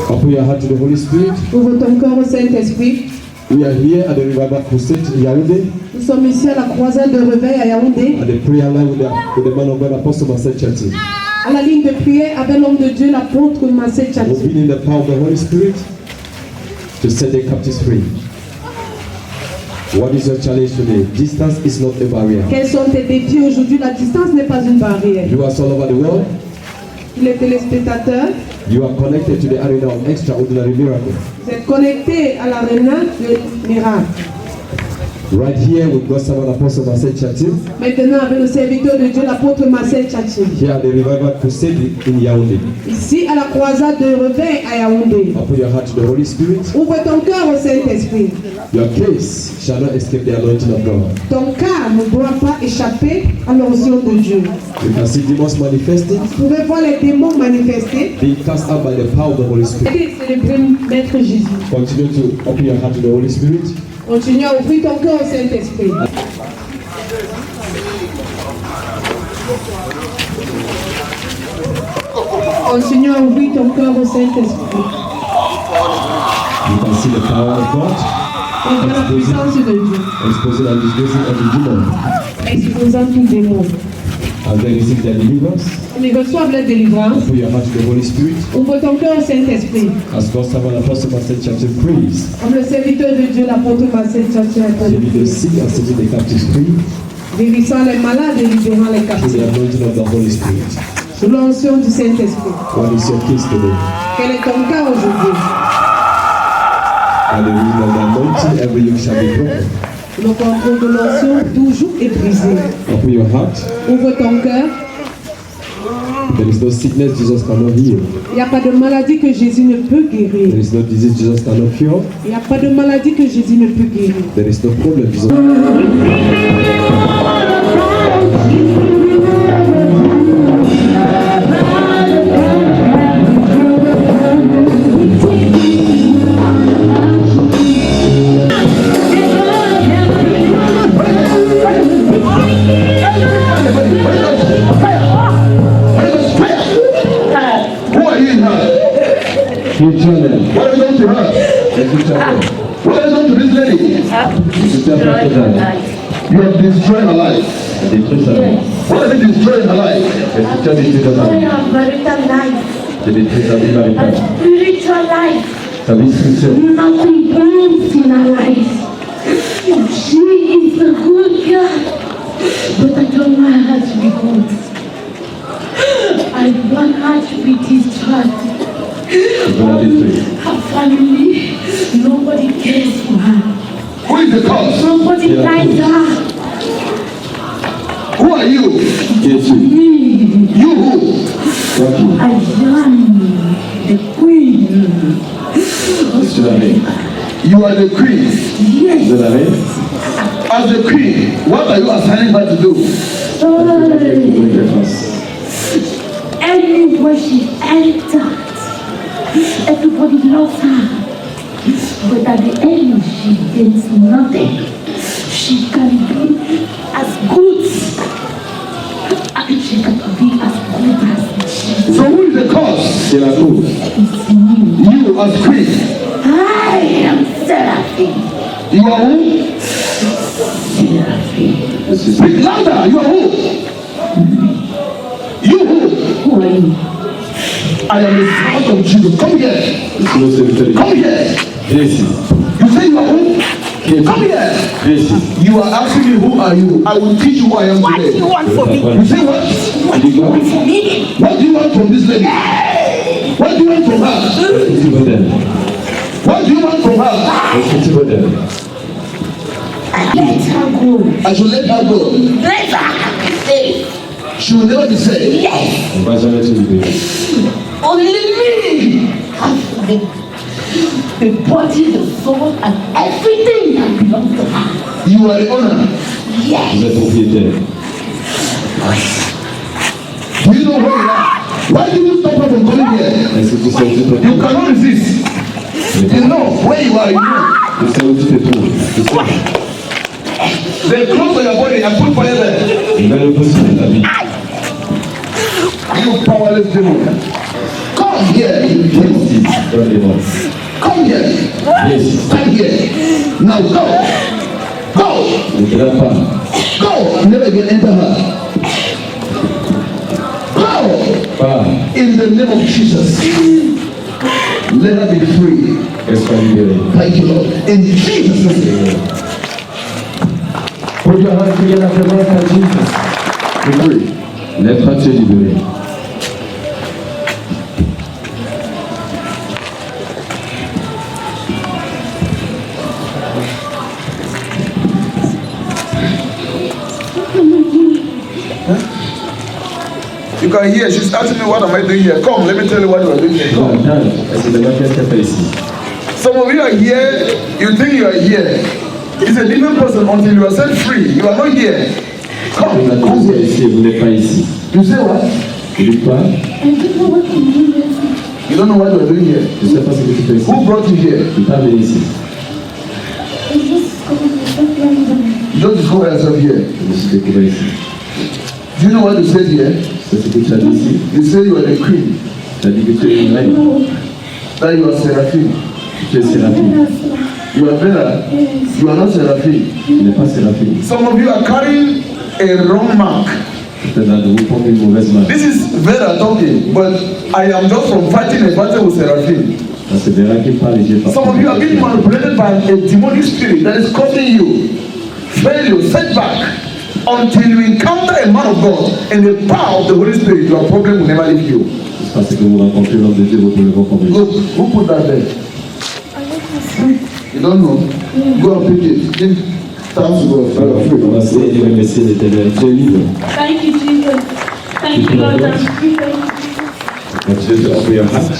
Open your heart to the Holy Spirit. Ouvre ton cœur au Saint-Esprit. We are here at the Revival Crusade in Yaoundé. Nous sommes ici à la croisade de réveil à Yaoundé. At the prayer line with the man of God, Apostle Marcel Chati. À la ligne de prière avec l'homme de Dieu, l'apôtre Marcel Chati. Moving in the power of the Holy Spirit to set the captives free. What is your challenge today? Distance is not a barrier. Quels sont tes défis aujourd'hui? La distance n'est pas une barrière. You are all over the world. Les téléspectateurs, you are connected to the arena of extraordinary miracles. Vous êtes connectés à l'arena de miracles. Right here with God's servant Apostle Marcel Chati. Maintenant avec le serviteur de Dieu, l'apôtre Marcel Chati. Here at the Revival Crusade in Yaoundé. Ici à la croisade de réveil à Yaoundé. Open your heart to the Holy Spirit. Ouvre ton cœur au Saint-Esprit. Your case shall not escape the anointing of God. Ton cas ne doit pas échapper à l'onction de Dieu. You can see demons manifesting. Vous pouvez voir les démons manifester. Being cast out by the power of the Holy Spirit. Et célébrer Maître Jésus. Continue to open your heart to the Holy Spirit. Continue à ouvrir ton cœur au Saint-Esprit. Continue à ouvrir ton cœur au Saint-Esprit. You can see the power of God. On voit la puissance de Dieu. Exposing and disgracing every demon. Exposant tout démon. And they receive their deliverance. Ils reçoivent la délivrance. Open your heart to the Holy Spirit. Ouvre ton cœur au Saint-Esprit. As God's servant Apostle Marcel Chati prays. Comme le serviteur de Dieu, l'apôtre Marcel Chati a Saving the sick and setting the captives free. Guérissant les malades et libérant les Through captifs. the anointing of the Holy Spirit. Sous l'onction du Saint-Esprit. What is your case today? Quel est ton cas aujourd'hui? At the reason of the anointing, every yoke shall be broken. Le contrôle de l'onction toujours est brisé. Open your heart. Ouvre ton cœur. There is no sickness Jesus cannot heal. Il n'y a pas de maladie que Jésus ne peut guérir. There is no disease Jesus cannot cure. Il n'y a pas de maladie que Jésus ne peut guérir. There is no problem Jesus. What have you done to her? What have you done to this lady? You have destroyed her life. What has it destroyed her life? Spiritual life. Nothing burns in her life. She is a good girl, but I don't want her to be good. I want her to be destroyed. Her family, nobody cares for her. Who is the cause? Nobody likes her. Who are you? Me. You who? I am the queen. You are the queen. Yes. As the queen, what are you assigning her to do? Anywhere she enters, everybody loves her. But at the end, she gains nothing. She can be as good. And she can be as good as Jesus. So who is the cause? It's me. You as queen. I am Seraphim. You are who? Seraphim. Speak louder. You are who? You who? Who are you? I am the son of Jesus. Come here. Come here. You say you are who? Come here. You are asking me who are you? I will teach you who I am today. What do you want from me? You say what? What do you want from me? What do you want from this lady? What do you want from her? What do you want from her? Let her go. I should let her go. Let her stay. She will never be saved. Yes. Only me has the body, the soul, and everything that belongs to her. You are the owner. Yes. Do you know where you are? Why did you stop her from coming here? You cannot resist. You know where you are. You know. They close on your body and put fire there. You powerless demon. Come. Come here, you demon. Come here. Come here. Now go. Go. Go. Never again enter her. Go. In the name of Jesus. Let her be free. Thank you, Lord. In Jesus' name. Put your hands together for the Lord Jesus. Be free. Laisse-toi te libérer. You can hear, she's asking me what am I doing here. Come, let me tell you what you are doing here. Come. Some of you are here, you think you are here. It's a different person until you are set free. You are not here. Come, come here. You say what? You don't know what you are doing here. Who brought you here? You don't discover yourself here. Do you know what you said here? You say you are the queen. That you are Seraphim. You are Vera. You are not Seraphim. Some of you are carrying a wrong mark. This is Vera talking, but I am just from fighting a battle with Seraphim. Some of you are being manipulated by a demonic spirit that is causing you failure, setback. Until you encounter a man of God and the power of the Holy Spirit, your problem will never leave you. Go, who put that there? You don't know? Go and pick it. Give thanks to God. Thank you, Jesus. Thank you, Lord. Continue to open your heart.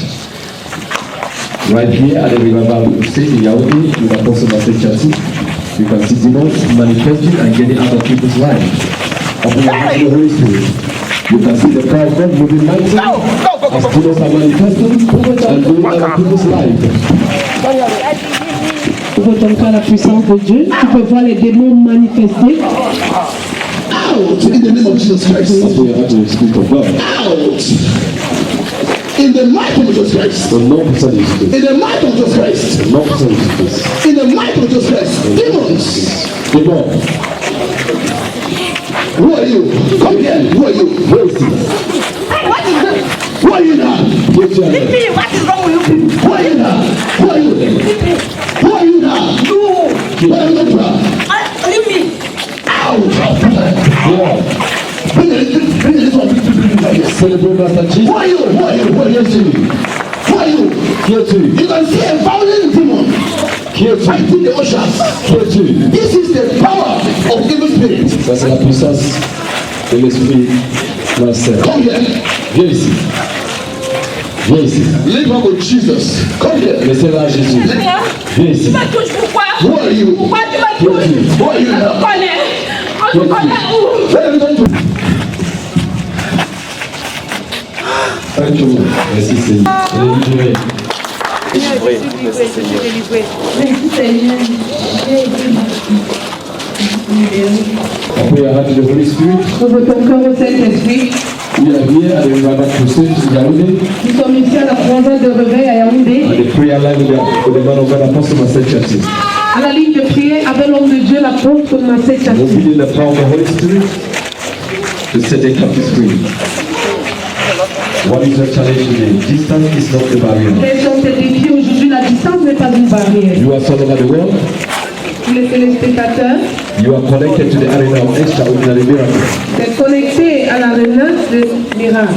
Right here at the Revival Crusade in Yaoundé, with Apostle Marcel Tchatou, you can see demons manifesting and getting out of people's lives. Open your heart to the Holy Spirit. You can see the power of God moving mightily as demons are manifesting and going out of people's lives. Tu peux entendre la puissance de Dieu. Tu peux voir les démons manifester. Out in the name of Jesus Christ. Open your heart to the Spirit of God. Out. In the might of Jesus Christ. Au nom puissant de Jésus. In the might of Jesus Christ. Au nom puissant de Jésus. In the might of Jesus Christ. Demons. Demons. Who are you? Come here. Who are you? Where is he? What is this? Who are you now? Get your Leave me. What is wrong with you people? Who are you now? Who are you? Who are you now? You. Where are you from? Leave me. Out. Yeah. Bring it. Celebrate Master Jesus. Who are you? Who are you? Who are you? Who are you? Here too. You can see a violent demon Here too. fighting the oceans. Here too. This is the power of evil spirits. Ça c'est la puissance de l'esprit malsain. Come here. Viens ici. Viens ici. Leave her with Jesus. Come here. Laissez-la à Jésus. Viens ici. Tu me touches pourquoi? Who are you? Pourquoi tu me touches? Who are you On now? te connaît. On te connaît où? Where are you going to? Thank you. Merci Seigneur. Elle est libérée. Merci Seigneur. Open your heart to the Holy Spirit. Ouvre ton cœur au Saint-Esprit. We are here at the Revival Crusade in Yaoundé. Nous sommes ici à la croisade de réveil à Yaoundé. At the prayer line with the man of God, Apostle Marcel Tchatou. À la ligne de prière avec l'homme de Dieu, l'apôtre Marcel Tchatou. We'll be in the power of the Holy Spirit to set the captives free. What is your challenge today? Distance is not the barrier. Quels sont tes défis aujourd'hui? La distance n'est pas une barrière. You are all over the world. Pour les téléspectateurs, You are connected to the arena of extraordinary miracles. c'est connecté à l'arena de miracles.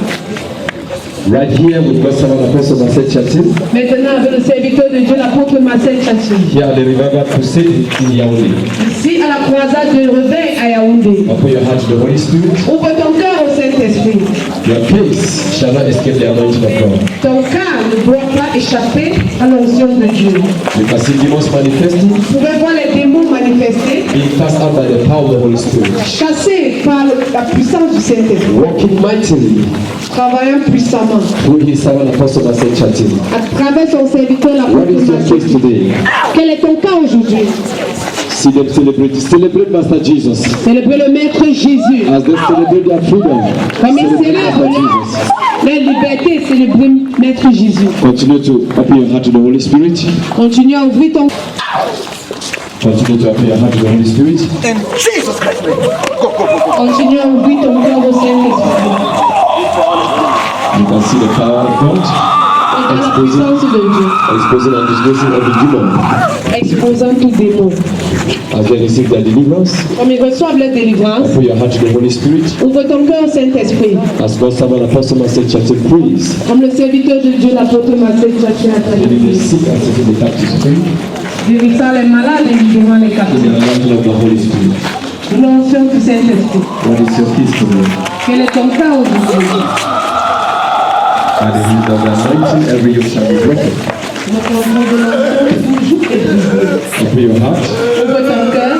Right here with God's servant Apostle Marcel Tchatou. Maintenant, avec le serviteur de Dieu, l'apôtre Marcel Tchatou. Here at the Revival Crusade in Yaoundé. Ici, à la croisade de réveil à Yaoundé. Open your heart to the Holy Spirit. Ouvre ton cœur au Saint-Esprit. Your peace shall not escape the anointing of God. Ton cœur ne doit pas échapper à l'onction de Dieu. You can see demons manifesting, Vous pouvez voir les démons manifester, being cast out by the power of the Holy Spirit. chassés par la puissance du Saint-Esprit, Walking mightily travaillant puissamment through his servant Apostle Marcel Tchatou. à travers son serviteur, What l'apôtre is your Marcel. case today? Quel est ton cas aujourd'hui? Celebrate Master Jesus Célébrer le Maître Jésus. as they celebrate their freedom. Comme ils Celebrate célèbrent Master Jesus. La liberté, c'est le Maître Jésus. Continue to open your heart to the Holy Spirit. Continue à ouvrir ton Continue to open your heart to the Holy Spirit. Continue à ouvrir ton cœur au Saint-Esprit. You can see the power of God Et dans la puissance de Dieu, exposing and disgracing every demon exposant tout démon. as they receive their deliverance. Comme ils reçoivent leur délivrance, Open your heart to the Holy Spirit. ouvre ton cœur au Saint-Esprit. As God's servant Apostle Marcel Churchill prays, Comme le serviteur de Dieu, l'apôtre Marcel Tchachi a healing the traduit. sick and setting the captives free. Guérissant les malades et libérant les In the captifs. anointing of the Holy Spirit. L'onction du Saint-Esprit. What is your peace today? Quel est ton cœur aujourd'hui? By the heat of the anointing, every yoke shall be broken. Notre nom de l'onction, toujours est brisé. Open your heart. Ouvre ton cœur.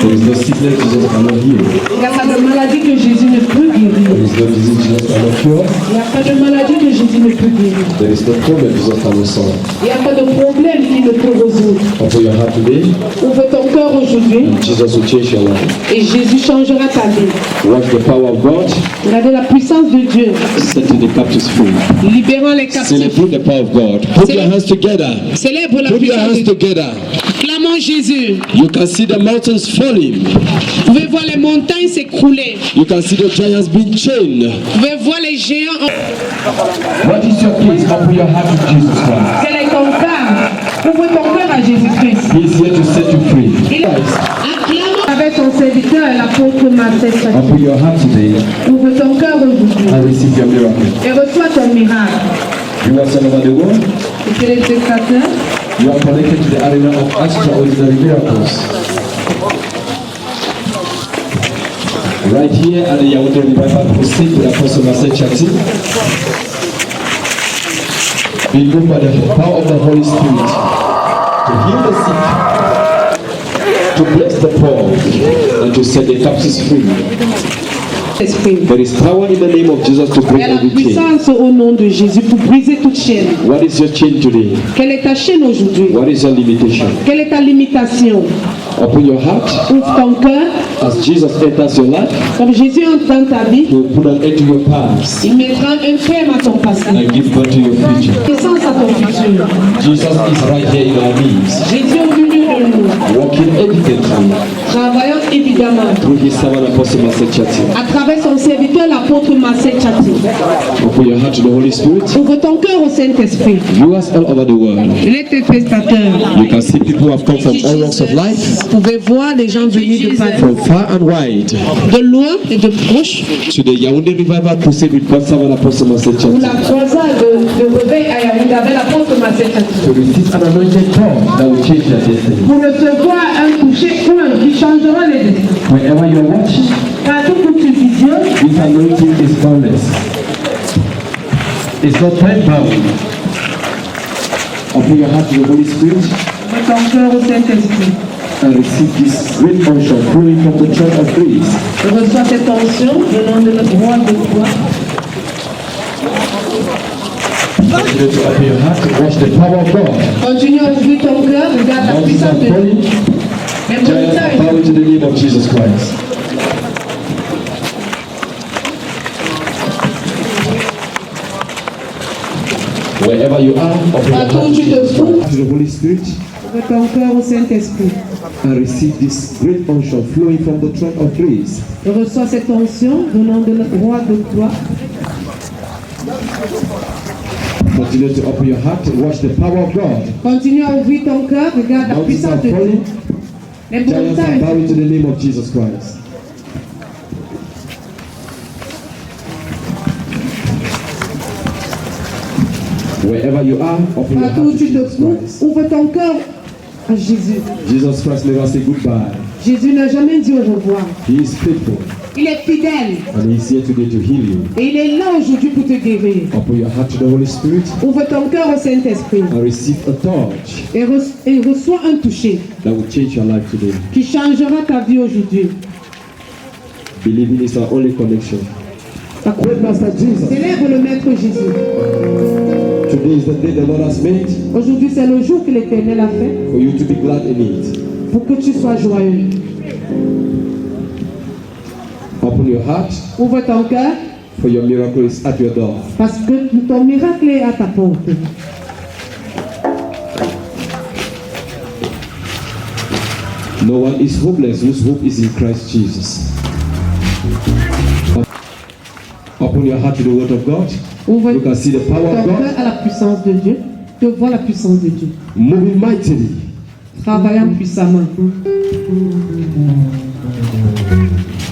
There is no sickness Jesus cannot heal. Il n'y a pas de maladie que Jésus ne peut There guérir. is no disease Jesus cannot cure. Il n'y a pas de maladie que Jésus ne peut guérir. There is no problem Jesus cannot solve. Il n'y a pas de problème qu'il ne peut résoudre. Open your heart today. Ouvre ton cœur aujourd'hui Jesus will change your life. et Jésus changera ta vie. Watch the power of God. Regardez la puissance de Dieu, Setting the captives free. libérant les captifs. Celebrate the power of God. Put your hands together. Célèbre la Put your puissance hands de Dieu. together. Clamons Jésus. You can see the mountains falling. Vous pouvez voir les montagnes s'écrouler. You can see the giants being chained. Vous pouvez voir les géants. What is your case? Open your heart to Jesus Christ. Quel est ton cœur? Ouvre ton cœur à Jésus-Christ. He is here to set you free. Il acclame avec son serviteur, l'apôtre Marcel Tchachi. Open your heart today Ouvre ton cœur aujourd'hui and receive your miracle. et reçois ton miracle. You are all over the world. Et que les spectateurs, You are connected to the arena of extraordinary miracles. Right here at the Yaoundé Revival Crusade with Apostle Marcel Chati, we go by the power of the Holy Spirit to heal the sick, to bless the poor, and to set the captives free. esprit. There is power in the name of Jesus to Il break y a la every chain. puissance au nom de Jésus pour briser toute chaîne. What is your chain today? Quelle est ta chaîne aujourd'hui? What is your limitation? Quelle est ta limitation? Open your heart Ouvre ton cœur. as Jesus enters your life. Comme Jésus entre dans ta vie, He will put an end to your past il mettra un terme à ton passé. and give birth to your future. Puissance à ton futur. Jesus is right here in our midst, Jésus au milieu de nous, walking evidently travaillant évidemment through his servant Apostle Marcel Chati. à travers son serviteur, l'apôtre Marcel Tchachi. Open your heart to the Holy Spirit. Ouvre ton cœur au Saint-Esprit. Viewers all over the world, Les téléspectateurs, you can see people who have come from all walks of life, vous pouvez voir les gens venus de partout, from far and wide, de loin et de proche, to the Yaoundé Revival Crusade with God's servant Apostle Marcel pour la Chati, croisade de réveil à Yaoundé avec l'apôtre Marcel Tchachi. to receive an anointed God that will change their destiny. Pour recevoir un toucher point qui changera les destins. Wherever you are watching, Partout où tu visionnes, this anointing is boundless. It's not time bound. Open your heart to the Holy Spirit ouvre ton cœur au Saint-Esprit. and receive this great unction flowing from the throne of grace. Reçois cette onction venant de notre roi de foi. Continue to open your heart to watch the power of God. Continue à ouvrir ton cœur, regarde la Mountains puissance are de Dieu. falling, Les giants are montagnes, bowing to the name of Jesus Christ. Wherever you are, open your partout où heart tu te trouves, to the Holy Spirit ouvre ton cœur au Saint-Esprit. and receive this great unction flowing from the throne of grace. Reçois cette onction venant de notre roi de foi. Continue to open your heart to watch the power of God. Continue à ouvrir ton cœur, regarde la Mountains are puissance de Dieu. falling, Les giants are montagnes, bowing to the name of Jesus Christ. Wherever you are, open your partout heart où to tu te Jesus trouves, Christ. ouvre ton cœur à Jésus. Jesus Christ never say goodbye. Jésus n'a jamais dit au revoir. He is faithful Il est fidèle and he is here today to heal you. et il est là aujourd'hui pour te guérir. Open your heart to the Holy Spirit Ouvre ton cœur au Saint-Esprit and receive a touch et reçois un toucher that will change your life today. qui changera ta vie aujourd'hui. Believing is our only connection. Great Master Jesus, Célèbre le Maître Jésus. today is the day the Lord has made Aujourd'hui, c'est le jour que l'Éternel a fait for you to be glad in it. pour que tu sois joyeux. Open your heart, Ouvre ton cœur, For your miracle is at your door. Parce que ton miracle est à ta porte. No one is hopeless whose hope is in Christ Jesus. Open your heart to the word of God. Ouvre You can see the power of ton cœur God à la puissance de Dieu. Tu vois la puissance de Dieu. moving mightily. Travaillant puissamment.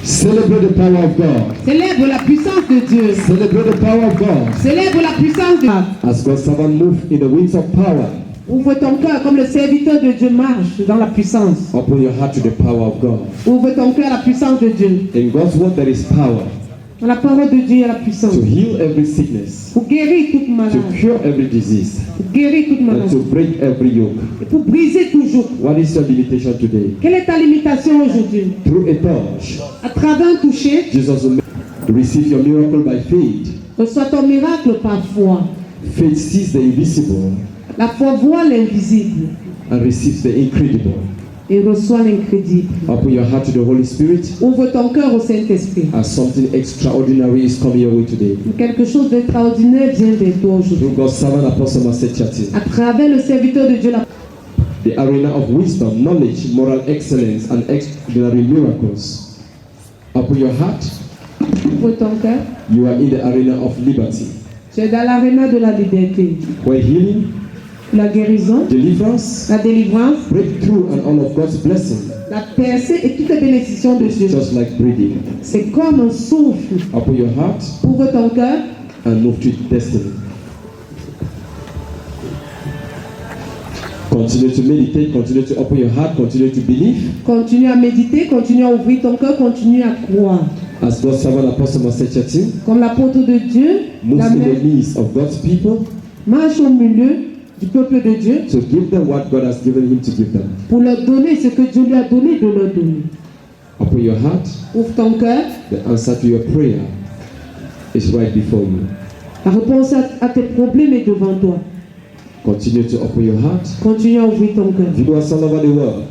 Celebrate the power of God. Célèbre la puissance de Dieu. Celebrate the power of God. Célèbre la puissance de Dieu. As God's servant move in the wings of power. Ouvre ton cœur comme le serviteur de Dieu marche dans la puissance. Open your heart to the power of God. Ouvre ton cœur à la puissance de Dieu. In God's word there is power Dans la parole de Dieu, il y a la puissance. to heal every sickness, Pour guérir toute to maladie. cure every disease, Pour guérir toute and maladie. to break every yoke. Et pour briser tout joug. What is your limitation today? Quelle est ta limitation aujourd'hui? Through a touch, À travers un toucher, Jesus will receive your miracle by faith. reçois ton miracle par foi. Faith sees the invisible La foi voit l'invisible and receives the incredible. et reçoit l'incrédible. Open your heart to the Holy Spirit Ouvre ton cœur au Saint-Esprit. as something extraordinary is coming your way today. Quelque chose d'extraordinaire vient vers toi aujourd'hui. Through God's servant Apostle Master Chati, À travers le serviteur de Dieu, the arena of wisdom, knowledge, moral excellence, and extraordinary miracles. Open your heart. ouvre ton cœur. You are in the arena of liberty, Tu es dans l'aréna de la liberté. where healing, La guérison, deliverance, la délivrance, breakthrough, and all of God's blessings, la percée et toutes les bénédictions de Dieu. just like breathing. C'est comme un souffle. Open your heart Ouvre ton cœur and move to destiny. Continue to meditate, continue to open your heart, continue to believe. continue à méditer, continue à ouvrir ton cœur, continue à croire. As God's servant Apostle Master Chati Comme l'apôtre de Dieu, moves la in main the midst of God's people marche au milieu du peuple de Dieu to give them what God has given him to give them. pour leur donner ce que Dieu lui a donné de leur donner. Open your heart. Ouvre ton cœur. The answer to your prayer is right before you. La réponse à tes problèmes est devant toi. Continue to open your heart. Continue à ouvrir ton cœur. Viewers all over the world,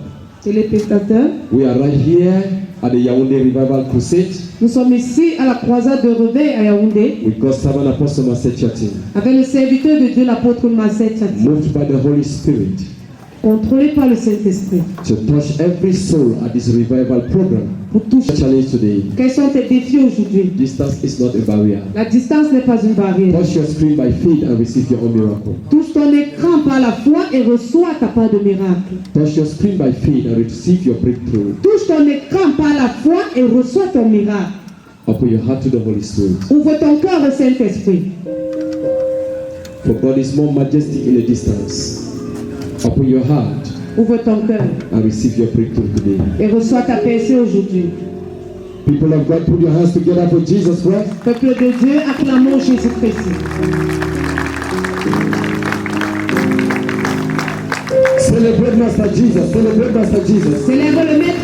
Téléspectateurs, we are right here at the Yaoundé Revival Crusade nous sommes ici à la croisade de réveil à Yaoundé with God's servant Apostle Master Chati, avec le serviteur de Dieu, l'apôtre Massé Tchati, moved by the Holy Spirit contrôlé par le Saint-Esprit. to touch every soul at this revival program. Pour toucher. Challenge today. Quels sont tes défis aujourd'hui? Distance is not a barrier. La distance n'est pas une barrière. Touch your screen by faith and receive your own miracle. Touche ton écran par la foi et reçois ta part de miracle. Touch your screen by faith and receive your breakthrough. Touche ton écran par la foi et reçois ton miracle. Open your heart to the Holy Spirit. Ouvre ton cœur au Saint-Esprit. For God is more majestic in a distance. Open your heart Ouvre ton cœur and receive your breakthrough today. et reçois ta percée aujourd'hui. People of God, put your hands together for Jesus Christ. Peuple de Dieu, acclamons Jésus-Christ. Celebrate Master Jesus. Celebrate Master Jesus. Célèbre le Maître.